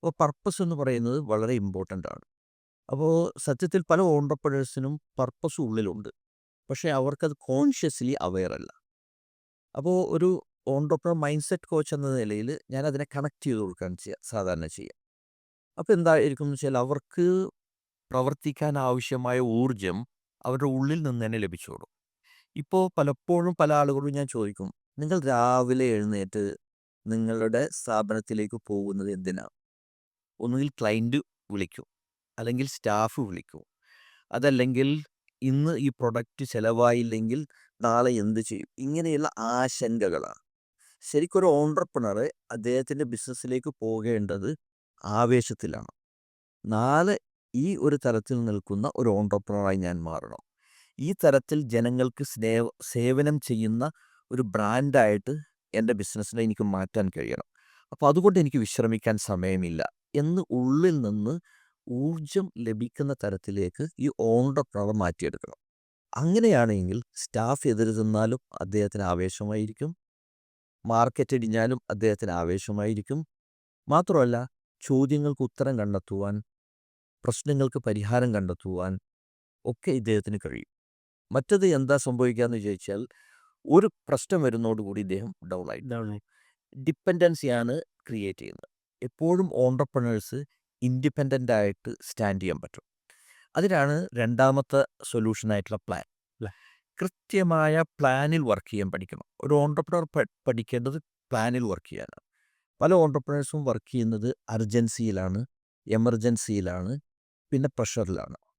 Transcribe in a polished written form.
അപ്പോൾ പർപ്പസ് എന്ന് പറയുന്നത് വളരെ ഇമ്പോർട്ടൻ്റ് ആണ്. അപ്പോൾ സത്യത്തിൽ പല ഓൺടർപ്രണേഴ്സിനും പർപ്പസ് ഉള്ളിലുണ്ട്. പക്ഷേ അവർക്കത് കോൺഷ്യസ്ലി അവെയർ അല്ല. അപ്പോൾ ഒരു ഓൺടർപ്രണർ മൈൻഡ് സെറ്റ് കോച്ച് എന്ന നിലയിൽ ഞാൻ അതിനെ കണക്ട് ചെയ്ത് കൊടുക്കുകയാണ് സാധാരണ ചെയ്യുക. അപ്പോൾ എന്തായിരിക്കും എന്ന് വെച്ചാൽ അവർക്ക് പ്രവർത്തിക്കാൻ ആവശ്യമായ ഊർജം അവരുടെ ഉള്ളിൽ നിന്ന് തന്നെ ലഭിച്ചോളും. ഇപ്പോൾ പലപ്പോഴും പല ആളുകളോടും ഞാൻ ചോദിക്കും, നിങ്ങൾ രാവിലെ എഴുന്നേറ്റ് നിങ്ങളുടെ സ്ഥാപനത്തിലേക്ക് പോകുന്നത് എന്തിനാണ്? ഒന്നുകിൽ ക്ലയൻറ്റ് വിളിക്കും, അല്ലെങ്കിൽ സ്റ്റാഫ് വിളിക്കും, അതല്ലെങ്കിൽ ഇന്ന് ഈ പ്രൊഡക്റ്റ് ചിലവായില്ലെങ്കിൽ നാളെ എന്ത് ചെയ്യും? ഇങ്ങനെയുള്ള ആശങ്കകളാണ്. ശരിക്കൊരു ഓൺട്രപ്രണർ അദ്ദേഹത്തിൻ്റെ ബിസിനസ്സിലേക്ക് പോകേണ്ടത് ആവേശത്തിലാണ്. നാളെ ഈ ഒരു തരത്തിൽ നിൽക്കുന്ന ഒരു ഓൺട്രപ്രണറായി ഞാൻ മാറണം. ഈ തരത്തിൽ ജനങ്ങൾക്ക് സേവനം ചെയ്യുന്ന ഒരു ബ്രാൻഡായിട്ട് എൻ്റെ ബിസിനസ്സിനെ എനിക്ക് മാറ്റാൻ കഴിയണം. അപ്പോൾ അതുകൊണ്ട് എനിക്ക് വിശ്രമിക്കാൻ സമയമില്ല എന്ന് ഉള്ളിൽ നിന്ന് ഊർജം ലഭിക്കുന്ന തരത്തിലേക്ക് ഈ ഓൺട്രപ്രണർ മാറ്റിയെടുക്കണം. അങ്ങനെയാണെങ്കിൽ സ്റ്റാഫ് എതിര് നിന്നാലും അദ്ദേഹത്തിന് ആവേശമായിരിക്കും, മാർക്കറ്റ് ഇടിഞ്ഞാലും അദ്ദേഹത്തിന് ആവേശമായിരിക്കും. മാത്രമല്ല, ചോദ്യങ്ങൾക്ക് ഉത്തരം കണ്ടെത്തുവാൻ, പ്രശ്നങ്ങൾക്ക് പരിഹാരം കണ്ടെത്തുവാൻ ഒക്കെ ഇദ്ദേഹത്തിന് കഴിയും. മറ്റത് എന്താ സംഭവിക്കാന്ന് ചോദിച്ചാൽ, ഒരു പ്രശ്നം വരുന്നതോടുകൂടി ഇദ്ദേഹം ഡൗൺ ആയി. ഡിപ്പെൻഡൻസിയാണ് ക്രിയേറ്റ് ചെയ്യുന്നത്. എപ്പോഴും ഓൺട്രപ്രണേഴ്സ് ഇൻഡിപെൻഡൻ്റ് ആയിട്ട് സ്റ്റാൻഡ് ചെയ്യാൻ പറ്റും. അതിനാണ് രണ്ടാമത്തെ സൊല്യൂഷനായിട്ടുള്ള പ്ലാൻ. കൃത്യമായ പ്ലാനിൽ വർക്ക് ചെയ്യാൻ പഠിക്കണം. ഒരു ഓൺട്രപ്രണർ പഠിക്കേണ്ടത് പ്ലാനിൽ വർക്ക് ചെയ്യാനാണ്. പല ഓൺട്രപ്രണേഴ്സും വർക്ക് ചെയ്യുന്നത് അർജൻസിയിലാണ്, എമർജൻസിയിലാണ്, പിന്നെ പ്രഷറിലാണ്.